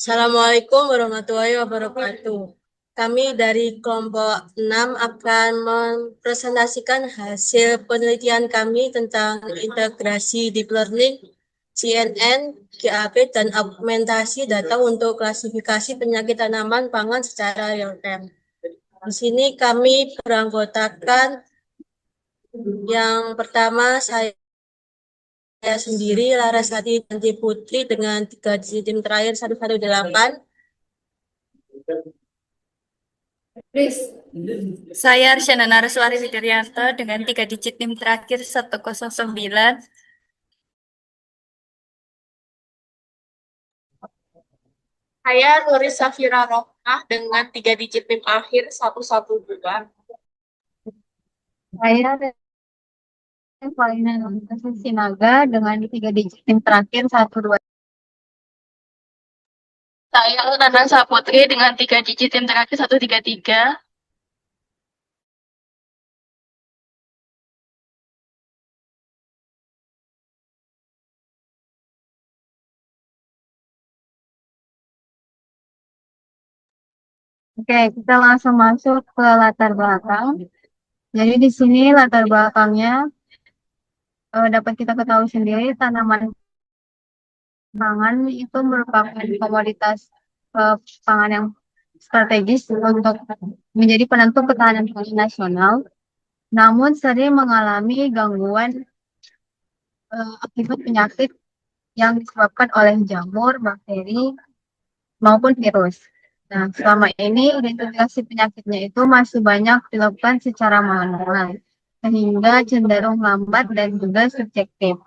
Assalamualaikum warahmatullahi wabarakatuh. Kami dari kelompok 6 akan mempresentasikan hasil penelitian kami tentang integrasi deep learning, CNN, GAP, dan augmentasi data untuk klasifikasi penyakit tanaman pangan secara real time. Di sini kami beranggotakan yang pertama saya sendiri, Larasati Tanti Putri, dengan 3 digit tim terakhir 118. Saya Arsyana Naraswari Widaryanto dengan 3 digit NIM terakhir 109. Saya Nuris Safira Rohmah dengan 3 digit NIM akhir 112. Saya Paulina Sinaga dengan 3 digit NIM terakhir 12. Saya Nana Saputri dengan 3 digit NIM terakhir 133. Oke, kita langsung masuk ke latar belakang. Jadi di sini latar belakangnya dapat kita ketahui sendiri tanaman pangan itu merupakan komoditas pangan yang strategis untuk menjadi penentu ketahanan pangan nasional, namun sering mengalami gangguan akibat penyakit yang disebabkan oleh jamur, bakteri, maupun virus. Nah, selama ini identifikasi penyakitnya itu masih banyak dilakukan secara manual, sehingga cenderung lambat dan juga subjektif.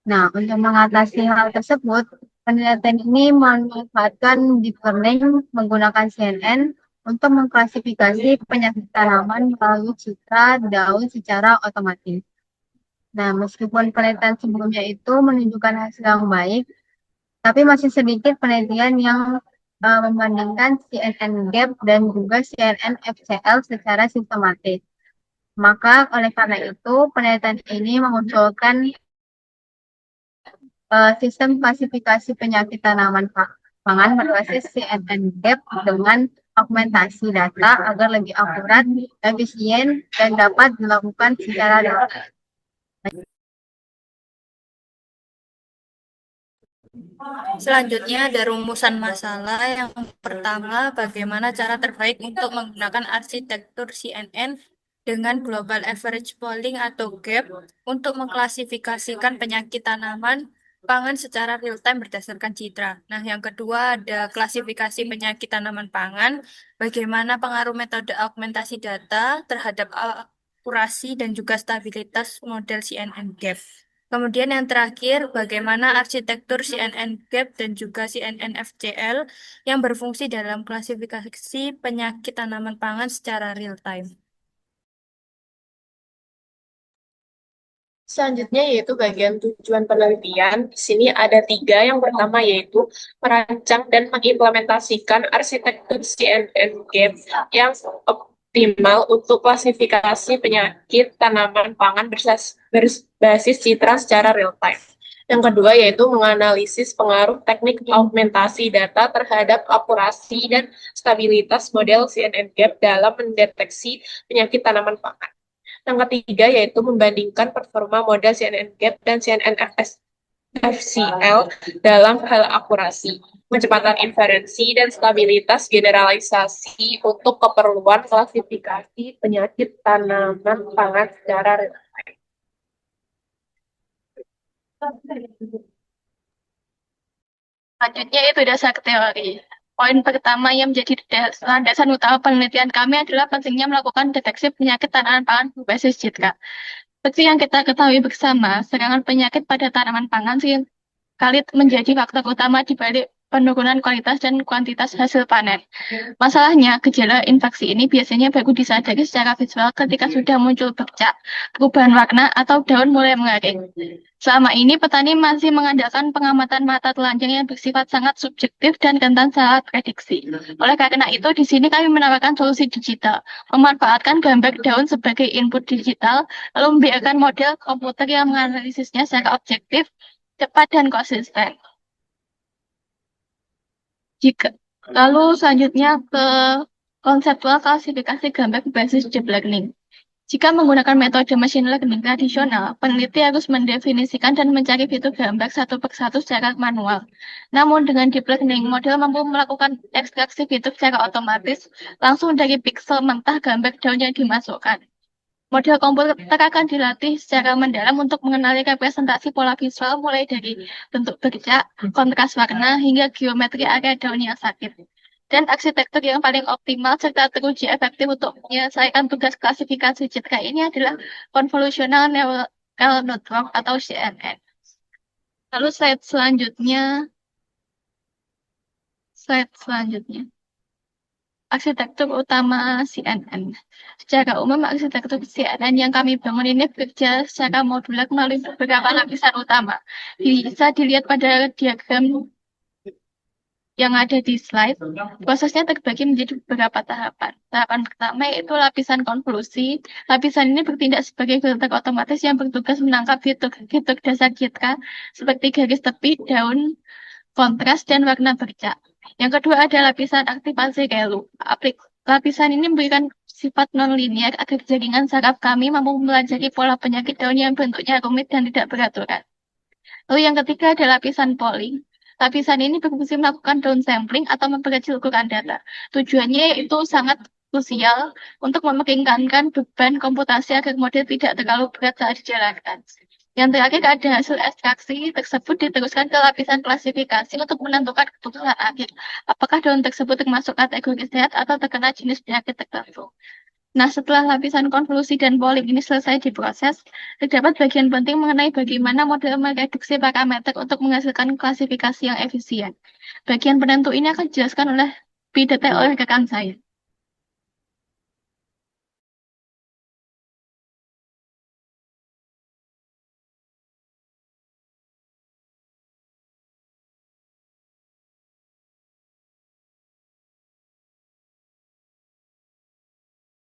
Nah, untuk mengatasi hal tersebut, penelitian ini memanfaatkan deep learning menggunakan CNN untuk mengklasifikasi penyakit tanaman melalui citra daun secara otomatis. Nah, meskipun penelitian sebelumnya itu menunjukkan hasil yang baik, tapi masih sedikit penelitian yang membandingkan CNN Gap dan juga CNN FCL secara sistematis. Maka oleh karena itu penelitian ini mengusulkan sistem klasifikasi penyakit tanaman pangan berbasis CNN Gap dengan augmentasi data agar lebih akurat, efisien, dan dapat dilakukan secara real. Selanjutnya ada rumusan masalah. Yang pertama, bagaimana cara terbaik untuk menggunakan arsitektur CNN dengan Global Average Polling atau GAP untuk mengklasifikasikan penyakit tanaman pangan secara real-time berdasarkan citra. Nah, yang kedua ada klasifikasi penyakit tanaman pangan, bagaimana pengaruh metode augmentasi data terhadap akurasi dan juga stabilitas model CNN GAP. Kemudian yang terakhir, bagaimana arsitektur CNN GAP dan juga CNN FCL yang berfungsi dalam klasifikasi penyakit tanaman pangan secara real time. Selanjutnya yaitu bagian tujuan penelitian. Di sini ada 3. Yang pertama yaitu merancang dan mengimplementasikan arsitektur CNN GAP yang optimal untuk klasifikasi penyakit tanaman pangan berbasis citra secara real time. Yang kedua yaitu menganalisis pengaruh teknik augmentasi data terhadap akurasi dan stabilitas model CNN GAP dalam mendeteksi penyakit tanaman pangan. Yang ketiga yaitu membandingkan performa model CNN GAP dan CNN FCL dalam hal akurasi, kecepatan inferensi, dan stabilitas generalisasi untuk keperluan klasifikasi penyakit tanaman pangan secara real time. Selanjutnya itu dasar teori. Poin pertama yang menjadi landasan utama penelitian kami adalah pentingnya melakukan deteksi penyakit tanaman pangan berbasis citra. Seperti yang kita ketahui bersama, serangan penyakit pada tanaman pangan seringkali menjadi faktor utama di balik penurunan kualitas dan kuantitas hasil panen. Masalahnya, gejala infeksi ini biasanya baru disadari secara visual ketika sudah muncul bercak, perubahan warna, atau daun mulai mengering. Selama ini, petani masih mengandalkan pengamatan mata telanjang yang bersifat sangat subjektif dan rentan salah prediksi. Oleh karena itu, di sini kami menawarkan solusi digital, memanfaatkan gambar daun sebagai input digital, lalu membiarkan model komputer yang menganalisisnya secara objektif, cepat, dan konsisten. Jika lalu selanjutnya ke konseptual klasifikasi gambar berbasis deep learning. Jika menggunakan metode machine learning tradisional, peneliti harus mendefinisikan dan mencari fitur gambar satu persatu secara manual. Namun dengan deep learning, model mampu melakukan ekstraksi fitur secara otomatis langsung dari piksel mentah gambar daun yang dimasukkan. Model komputer akan dilatih secara mendalam untuk mengenali representasi pola visual mulai dari bentuk bercak, kontras warna, hingga geometri area daun yang sakit. Dan arsitektur yang paling optimal serta teruji efektif untuk menyelesaikan tugas klasifikasi citra ini adalah Convolutional Neural Network atau CNN. Lalu slide selanjutnya. Arsitektur utama CNN. Secara umum, arsitektur CNN yang kami bangun ini bekerja secara modular melalui beberapa lapisan utama. Bisa dilihat pada diagram yang ada di slide. Prosesnya terbagi menjadi beberapa tahapan. Tahapan pertama yaitu lapisan konvolusi. Lapisan ini bertindak sebagai filter otomatis yang bertugas menangkap fitur dasar citra seperti garis tepi, daun, kontras, dan warna bercak. Yang kedua ada lapisan aktivasi relu. Lapisan ini memberikan sifat non-linear agar jaringan saraf kami mampu melajari pola penyakit daun yang bentuknya rumit dan tidak beraturan. Lalu yang ketiga ada lapisan polling. Lapisan ini berfungsi melakukan downsampling atau memperkecil ukuran data. Tujuannya itu sangat krusial untuk memeringankan beban komputasi agar model tidak terlalu berat saat dijalankan. Yang terakhir ada hasil ekstraksi tersebut diteruskan ke lapisan klasifikasi untuk menentukan keputusan akhir. Apakah daun tersebut termasuk kategori sehat atau terkena jenis penyakit tertentu. Nah, setelah lapisan konvolusi dan polling ini selesai diproses, terdapat bagian penting mengenai bagaimana model mereduksi parameter untuk menghasilkan klasifikasi yang efisien. Bagian penentu ini akan dijelaskan lebih detail oleh rekan saya.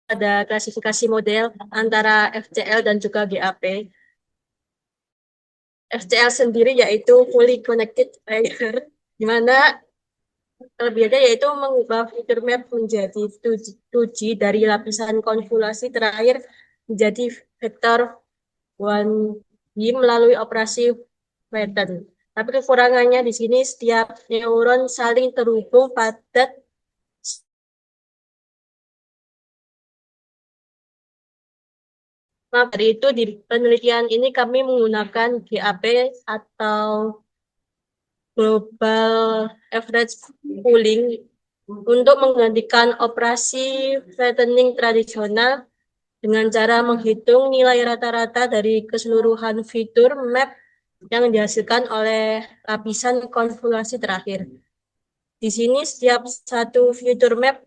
Ada klasifikasi model antara FCL dan juga GAP. FCL sendiri yaitu Fully Connected Layer, di mana kelebihannya yaitu mengubah fitur map menjadi 2G dari lapisan konvolasi terakhir menjadi vektor 1D melalui operasi pattern. Tapi kekurangannya di sini setiap neuron saling terhubung padat. Nah, dari itu di penelitian ini kami menggunakan GAP atau Global Average Pooling untuk menggantikan operasi flattening tradisional dengan cara menghitung nilai rata-rata dari keseluruhan fitur map yang dihasilkan oleh lapisan konvolasi terakhir. Di sini setiap satu fitur map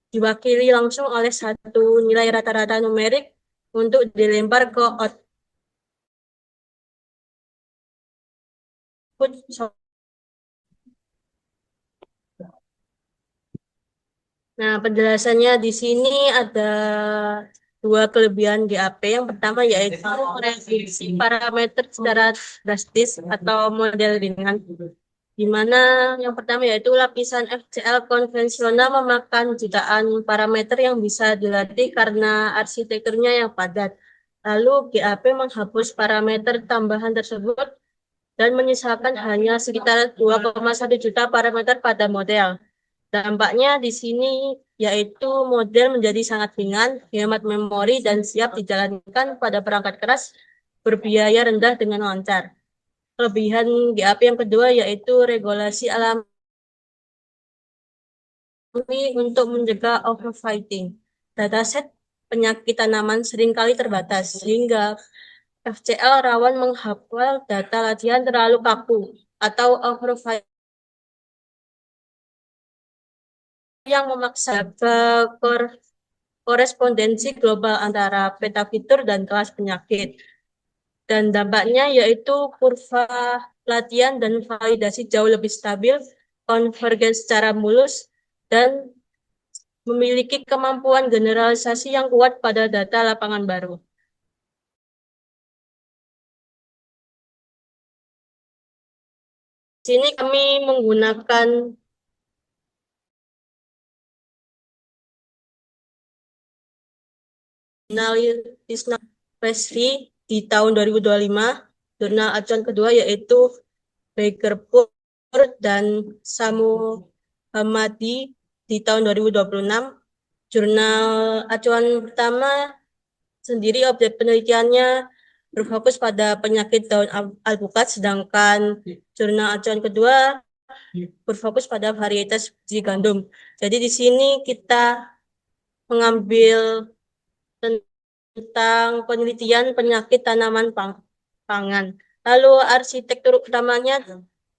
diwakili langsung oleh satu nilai rata-rata numerik untuk dilempar ke output. Nah, penjelasannya di sini ada dua kelebihan GAP. Yang pertama yaitu reduksi parameter secara drastis atau model ringan. Di mana yang pertama yaitu lapisan FCL konvensional memakan jutaan parameter yang bisa dilatih karena arsitekturnya yang padat. Lalu GAP menghapus parameter tambahan tersebut dan menyisakan hanya sekitar 2,1 juta parameter pada model. Dampaknya di sini yaitu model menjadi sangat ringan, hemat memori, dan siap dijalankan pada perangkat keras berbiaya rendah dengan lancar. Kelebihan GAP yang kedua yaitu regulasi alami untuk mencegah overfitting. Dataset penyakit tanaman seringkali terbatas, sehingga FCL rawan menghafal data latihan terlalu kaku atau overfitting yang memaksa ke korespondensi global antara peta fitur dan kelas penyakit. Dan dampaknya yaitu kurva latihan dan validasi jauh lebih stabil, konvergen secara mulus, dan memiliki kemampuan generalisasi yang kuat pada data lapangan baru. Di sini kami menggunakan Tisna Presri di tahun 2025. Jurnal acuan kedua yaitu Bakerpur dan Samu Hamadi di tahun 2026. Jurnal acuan pertama sendiri objek penelitiannya berfokus pada penyakit daun alpukat, sedangkan jurnal acuan kedua berfokus pada varietas biji gandum. Jadi di sini kita mengambil tentang penelitian penyakit tanaman pangan. Lalu arsitektur utamanya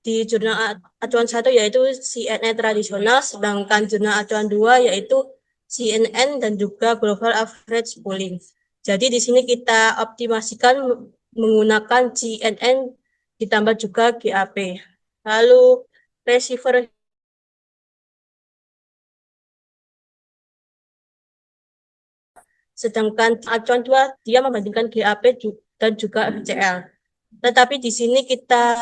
di jurnal acuan 1 yaitu CNN tradisional, sedangkan jurnal acuan 2 yaitu CNN dan juga Global Average Pooling. Jadi di sini kita optimasikan menggunakan CNN ditambah juga GAP. Lalu receiver sedangkan acuan 2 dia membandingkan GAP dan juga FCL. Tetapi di sini kita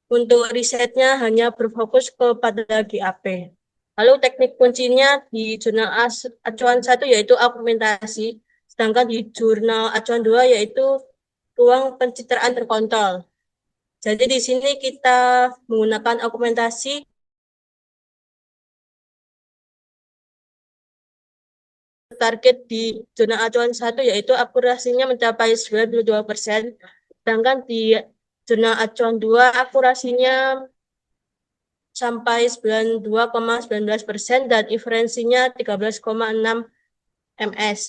untuk risetnya hanya berfokus kepada GAP. Lalu teknik kuncinya di jurnal acuan 1 yaitu argumentasi, sedangkan di jurnal acuan 2 yaitu ruang pencitraan terkontrol. Jadi di sini kita menggunakan argumentasi target di zona acuan 1 yaitu akurasinya mencapai 92%, sedangkan di zona acuan 2 akurasinya sampai 92,19% dan inferensinya 13,6 ms.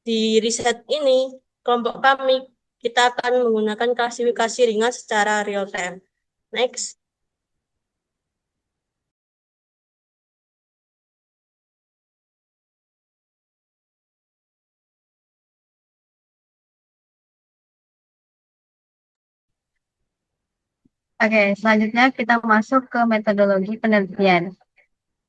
Di riset ini, kelompok kami kita akan menggunakan klasifikasi ringan secara real time. Next. Oke, selanjutnya kita masuk ke metodologi penelitian.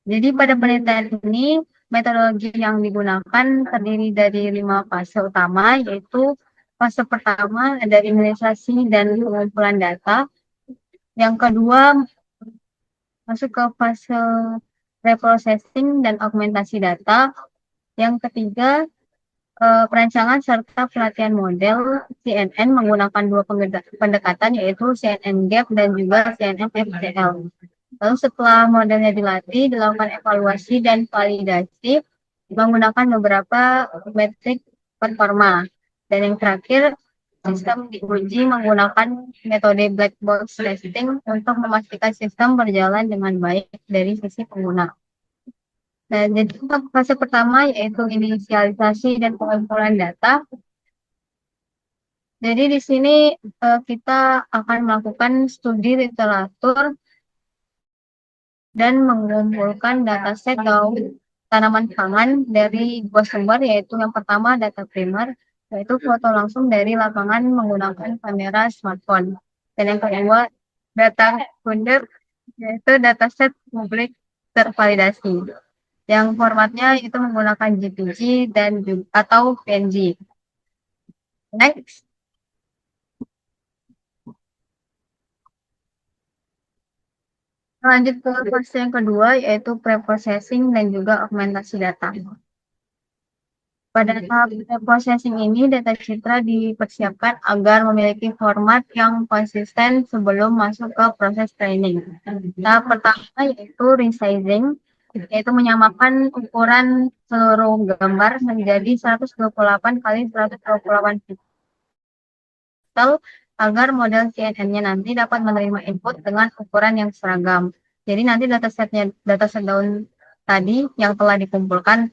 Jadi pada penelitian ini, metodologi yang digunakan terdiri dari 5 fase utama, yaitu fase pertama dari analisasi dan pengumpulan data. Yang kedua, masuk ke fase reprocessing dan augmentasi data. Yang ketiga, perancangan serta pelatihan model CNN menggunakan dua pendekatan, yaitu CNN Gap dan juga CNN FCL. Lalu setelah modelnya dilatih, dilakukan evaluasi dan validasi menggunakan beberapa metrik performa. Dan yang terakhir, sistem diuji menggunakan metode black box testing untuk memastikan sistem berjalan dengan baik dari sisi pengguna. Nah, jadi untuk fase pertama yaitu inisialisasi dan pengumpulan data. Jadi di sini kita akan melakukan studi literatur dan mengumpulkan dataset daun tanaman pangan dari dua sumber, yaitu yang pertama data primer, yaitu foto langsung dari lapangan menggunakan kamera smartphone. Dan yang kedua data sekunder, yaitu dataset publik tervalidasi, yang formatnya itu menggunakan JPG dan atau PNG. Next. Lanjut ke fase yang kedua, yaitu preprocessing dan juga augmentasi data. Pada tahap preprocessing ini, data citra dipersiapkan agar memiliki format yang konsisten sebelum masuk ke proses training. Tahap pertama yaitu resizing, yaitu menyamakan ukuran seluruh gambar menjadi 128 kali 128 pixel agar model CNN-nya nanti dapat menerima input dengan ukuran yang seragam. Jadi nanti dataset daun tadi yang telah dikumpulkan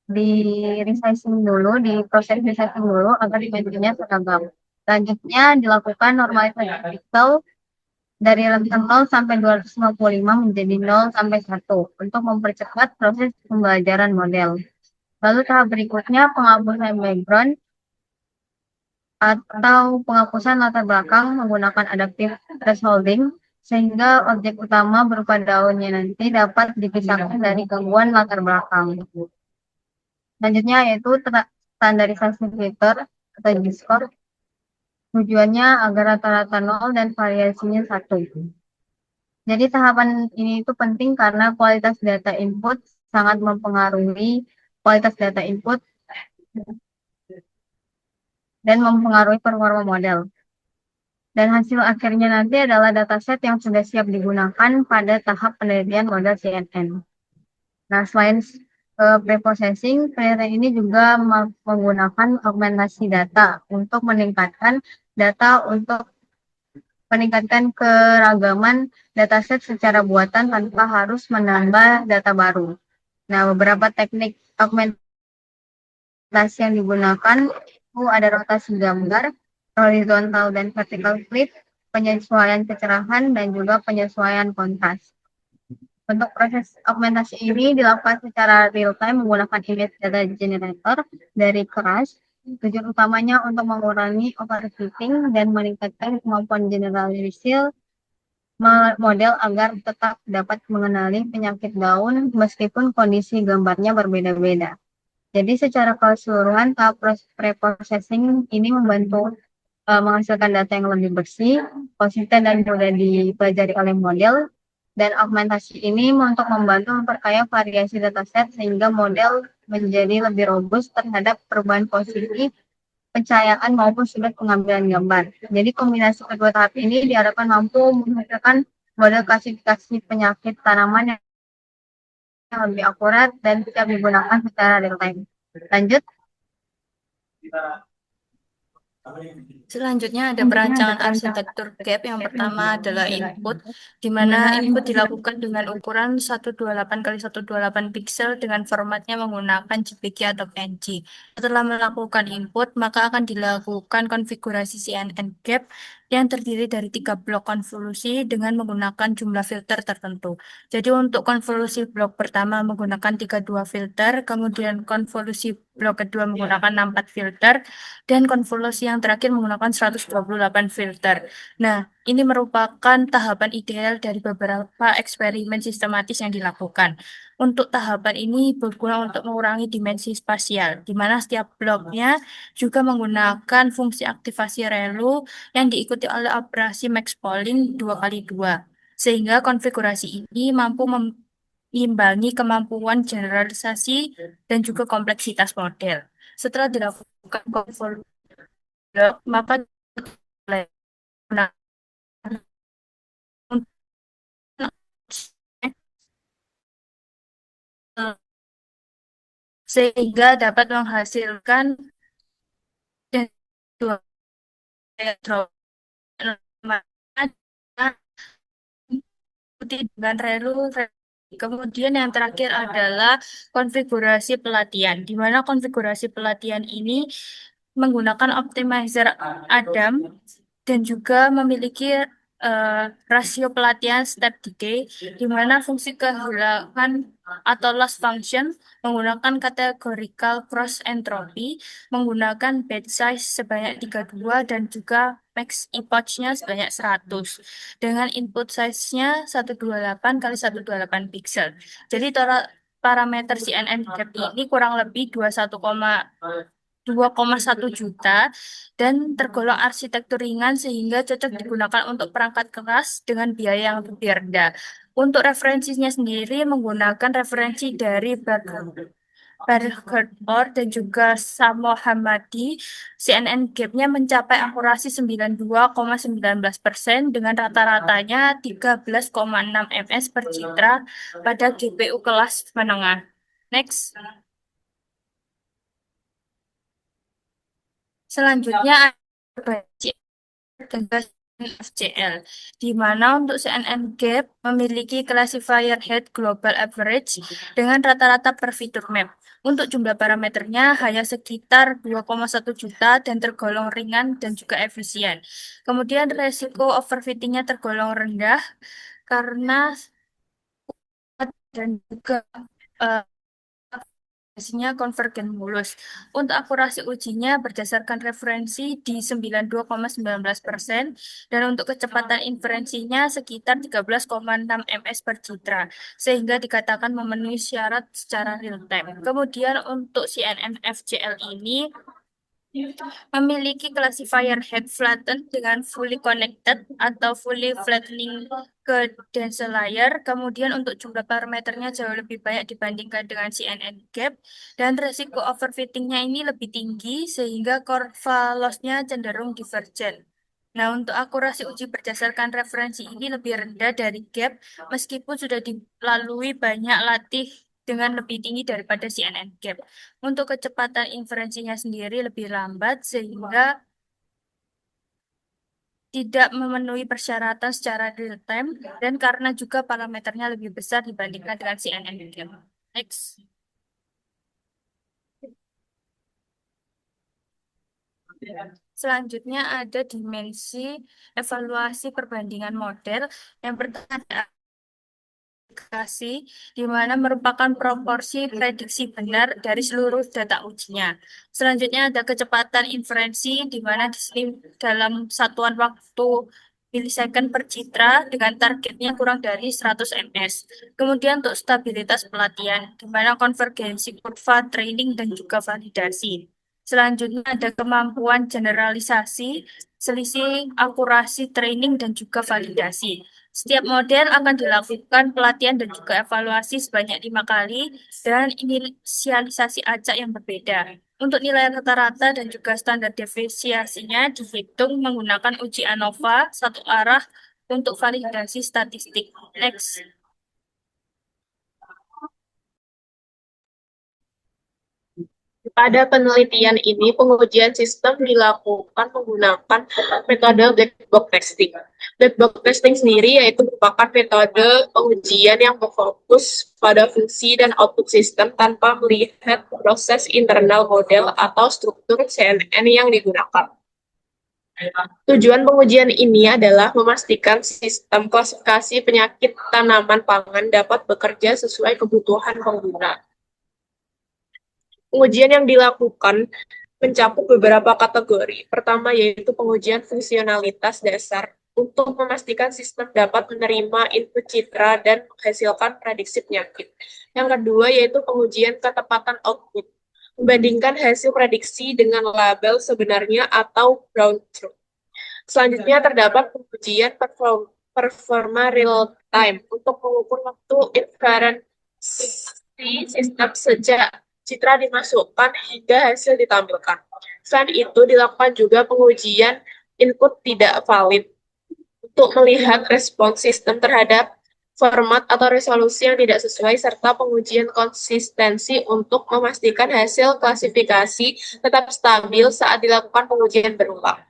di resizing dulu, di proses resizing dulu agar dimensinya seragam. Selanjutnya dilakukan normalisasi pixel dari rentang 0 sampai 255 menjadi 0 sampai 1 untuk mempercepat proses pembelajaran model. Lalu tahap berikutnya penghapusan background atau penghapusan latar belakang menggunakan adaptive thresholding sehingga objek utama berupa daunnya nanti dapat dipisahkan dari gangguan latar belakang. Selanjutnya yaitu standarisasi filter atau G-score. Tujuannya agar rata-rata 0 dan variasinya 1. Jadi tahapan ini itu penting karena kualitas data input sangat mempengaruhi kualitas data input dan mempengaruhi performa model. Dan hasil akhirnya nanti adalah dataset yang sudah siap digunakan pada tahap penelitian model CNN. Nah, selain preprocessing, penelitian ini juga menggunakan augmentasi data untuk meningkatkan keragaman dataset secara buatan tanpa harus menambah data baru. Nah, beberapa teknik augmentasi yang digunakan itu ada rotasi gambar, horizontal dan vertical flip, penyesuaian kecerahan, dan juga penyesuaian kontras. Untuk proses augmentasi ini dilakukan secara real time menggunakan image data generator dari Crush. Tujuan utamanya untuk mengurangi overfitting dan meningkatkan kemampuan generalisir model agar tetap dapat mengenali penyakit daun meskipun kondisi gambarnya berbeda-beda. Jadi secara keseluruhan tahap preprocessing ini membantu menghasilkan data yang lebih bersih, konsisten dan mudah dipelajari oleh model. Dan augmentasi ini untuk membantu memperkaya variasi dataset sehingga model menjadi lebih robust terhadap perubahan posisi, pencahayaan maupun sudut pengambilan gambar. Jadi kombinasi kedua tahap ini diharapkan mampu menghasilkan model klasifikasi penyakit tanaman yang lebih akurat dan bisa digunakan secara real time. Lanjut. Selanjutnya ada perancangan arsitektur gap. Yang pertama adalah input, di mana input dilakukan dengan ukuran 128 kali 128 piksel dengan formatnya menggunakan JPG atau PNG. Setelah melakukan input, maka akan dilakukan konfigurasi CNN gap yang terdiri dari 3 blok konvolusi dengan menggunakan jumlah filter tertentu. Jadi untuk konvolusi blok pertama menggunakan 32 filter, kemudian konvolusi blok kedua menggunakan 64 filter, dan konvolusi yang terakhir menggunakan 128 filter. Nah, ini merupakan tahapan ideal dari beberapa eksperimen sistematis yang dilakukan. Untuk tahapan ini berguna untuk mengurangi dimensi spasial, di mana setiap bloknya juga menggunakan fungsi aktivasi relu yang diikuti oleh operasi max polling 2x2. Sehingga konfigurasi ini mampu mengimbangi kemampuan generalisasi dan juga kompleksitas model. Setelah dilakukan konvolusi, maka sehingga dapat menghasilkan dan dua dengan relu. Kemudian yang terakhir adalah konfigurasi pelatihan, di mana konfigurasi pelatihan ini menggunakan optimizer Adam dan juga memiliki rasio pelatihan step decay, di mana fungsi kehilangan atau loss function menggunakan categorical cross entropy, menggunakan batch size sebanyak 32 dan juga max epoch-nya sebanyak 100 dengan input size-nya 128 kali 128 pixel. Jadi parameter CNN gap ini kurang lebih 2,1 juta dan tergolong arsitektur ringan sehingga cocok digunakan untuk perangkat keras dengan biaya yang lebih rendah. Untuk referensinya sendiri menggunakan referensi dari Berghard dan juga Samo Hamadi. CNN gap-nya mencapai akurasi 92,19% dengan rata-ratanya 13,6 ms per citra pada GPU kelas menengah. Next. Selanjutnya ada FCL, di mana untuk CNN Gap memiliki classifier head global average dengan rata-rata per fitur map. Untuk jumlah parameternya hanya sekitar 2,1 juta dan tergolong ringan dan juga efisien. Kemudian resiko overfittingnya tergolong rendah karena dan juga hasilnya konvergen mulus. Untuk akurasi ujinya berdasarkan referensi di 92,19% dan untuk kecepatan inferensinya sekitar 13,6 ms per citra, sehingga dikatakan memenuhi syarat secara real time. Kemudian untuk CNN FCL ini memiliki classifier head flattened dengan fully connected atau fully flattening ke dense layer, kemudian untuk jumlah parameternya jauh lebih banyak dibandingkan dengan CNN gap, dan resiko overfittingnya ini lebih tinggi sehingga kurva loss-nya cenderung divergen. Nah, untuk akurasi uji berdasarkan referensi ini lebih rendah dari gap, meskipun sudah dilalui banyak latih dengan lebih tinggi daripada CNN gap. Untuk kecepatan inferensinya sendiri lebih lambat, sehingga tidak memenuhi persyaratan secara real time dan karena juga parameternya lebih besar dibandingkan dengan CNN Gap. Next. Selanjutnya ada dimensi evaluasi perbandingan model. Yang pertama ada aplikasi, di mana merupakan proporsi prediksi benar dari seluruh data ujinya. Selanjutnya ada kecepatan inferensi, di mana di sini dalam satuan waktu milisecond per citra dengan targetnya kurang dari 100 ms. Kemudian untuk stabilitas pelatihan, di mana konvergensi kurva training dan juga validasi. Selanjutnya ada kemampuan generalisasi, selisih akurasi training dan juga validasi. Setiap model akan dilakukan pelatihan dan juga evaluasi sebanyak 5 kali dengan inisialisasi acak yang berbeda. Untuk nilai rata-rata dan juga standar deviasinya dihitung menggunakan uji ANOVA satu arah untuk validasi statistik. Next. Pada penelitian ini, pengujian sistem dilakukan menggunakan metode black box testing. Black box testing sendiri yaitu merupakan metode pengujian yang berfokus pada fungsi dan output sistem tanpa melihat proses internal model atau struktur CNN yang digunakan. Tujuan pengujian ini adalah memastikan sistem klasifikasi penyakit tanaman pangan dapat bekerja sesuai kebutuhan pengguna. Pengujian yang dilakukan mencakup beberapa kategori. Pertama yaitu pengujian fungsionalitas dasar untuk memastikan sistem dapat menerima input citra dan menghasilkan prediksi penyakit. Yang kedua yaitu pengujian ketepatan output, membandingkan hasil prediksi dengan label sebenarnya atau ground truth. Selanjutnya terdapat pengujian performa real time untuk mengukur waktu inferensi sistem sejak citra dimasukkan hingga hasil ditampilkan. Selain itu, dilakukan juga pengujian input tidak valid untuk melihat respons sistem terhadap format atau resolusi yang tidak sesuai, serta pengujian konsistensi untuk memastikan hasil klasifikasi tetap stabil saat dilakukan pengujian berulang.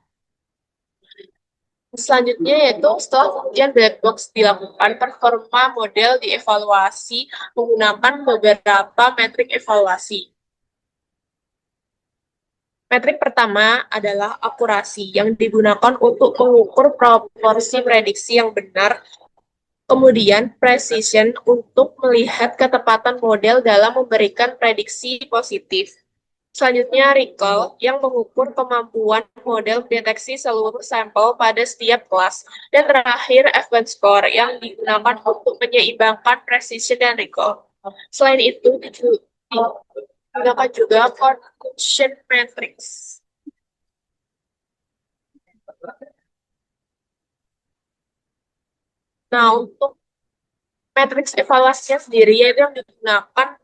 Selanjutnya yaitu setelah pengujian black box dilakukan, performa model dievaluasi menggunakan beberapa metrik evaluasi. Metrik pertama adalah akurasi yang digunakan untuk mengukur proporsi prediksi yang benar. Kemudian precision untuk melihat ketepatan model dalam memberikan prediksi positif. Selanjutnya recall yang mengukur kemampuan model deteksi seluruh sampel pada setiap kelas. Dan terakhir advanced score yang digunakan untuk menyeimbangkan precision dan recall. Selain itu digunakan juga conclusion matrix. Nah, untuk matriks evaluasinya sendiri yaitu yang digunakan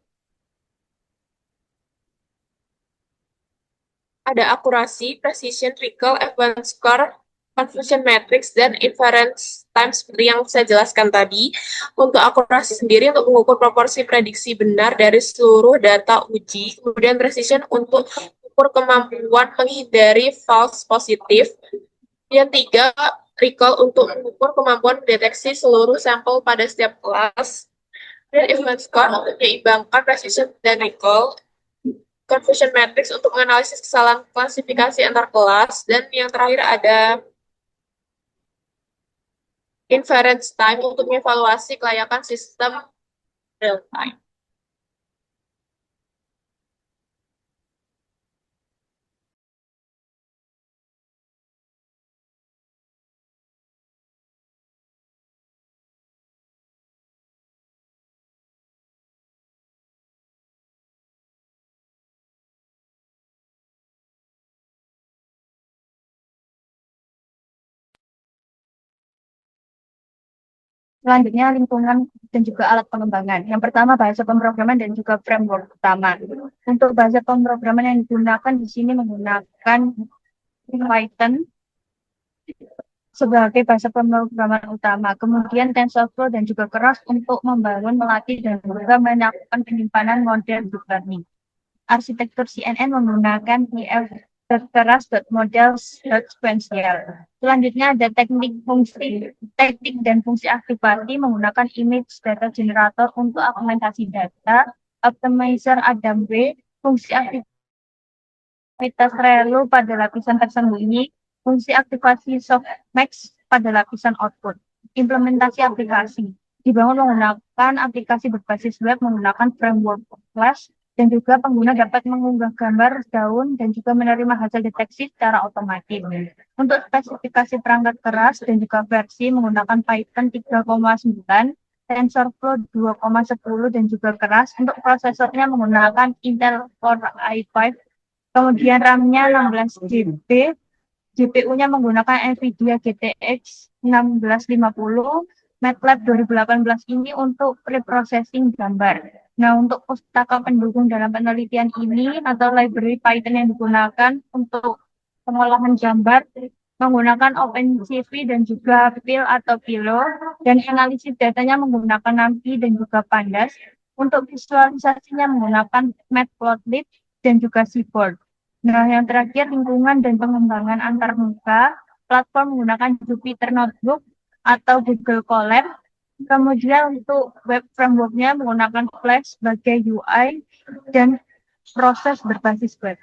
ada akurasi, precision, recall, advanced score, confusion matrix, dan inference time seperti yang saya jelaskan tadi. Untuk akurasi sendiri untuk mengukur proporsi prediksi benar dari seluruh data uji, kemudian precision untuk mengukur kemampuan menghindari false positif. Yang tiga, recall untuk mengukur kemampuan mendeteksi seluruh sampel pada setiap kelas. Dan advanced score untuk menyeimbangkan precision dan recall. Confusion matrix untuk menganalisis kesalahan klasifikasi antar kelas, dan yang terakhir ada inference time untuk mengevaluasi kelayakan sistem real time. Selanjutnya lingkungan dan juga alat pengembangan. Yang pertama bahasa pemrograman dan juga framework utama. Untuk bahasa pemrograman yang digunakan di sini menggunakan Python sebagai bahasa pemrograman utama. Kemudian TensorFlow dan juga Keras untuk membangun, melatih, dan juga melakukan penyimpanan model deep learning. Arsitektur CNN menggunakan Keras model sequential. Selanjutnya ada teknik dan fungsi aktivasi menggunakan image data generator untuk augmentasi data, optimizer Adam B, fungsi aktivitas relu pada lapisan tersembunyi, fungsi aktivasi softmax pada lapisan output. Implementasi aplikasi dibangun menggunakan aplikasi berbasis web menggunakan framework Flash, dan juga pengguna dapat mengunggah gambar daun dan juga menerima hasil deteksi secara otomatis. Untuk spesifikasi perangkat keras dan juga versi menggunakan Python 3,9, TensorFlow 2,10 dan juga keras. Untuk prosesornya menggunakan Intel Core i5, kemudian RAM-nya 16 GB, GPU-nya menggunakan NVIDIA GTX 1650, MATLAB 2018 ini untuk preprocessing gambar. Nah, untuk pustaka pendukung dalam penelitian ini atau library Python yang digunakan untuk pengolahan gambar menggunakan OpenCV dan juga PIL atau Pilo, dan analisis datanya menggunakan NumPy dan juga Pandas. Untuk visualisasinya menggunakan Matplotlib dan juga Seaboard. Nah, yang terakhir lingkungan dan pengembangan antarmuka, platform menggunakan Jupyter Notebook atau Google Colab. Kemudian untuk web framework-nya menggunakan Flash sebagai UI dan proses berbasis web.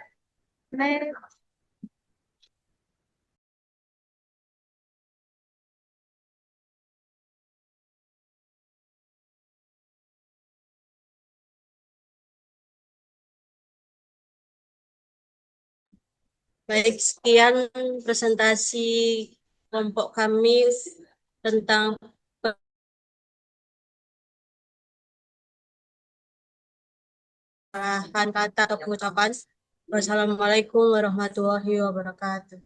Baik, sekian presentasi kelompok kami tentang pengolahan kata atau pengucapan. Wassalamualaikum warahmatullahi wabarakatuh.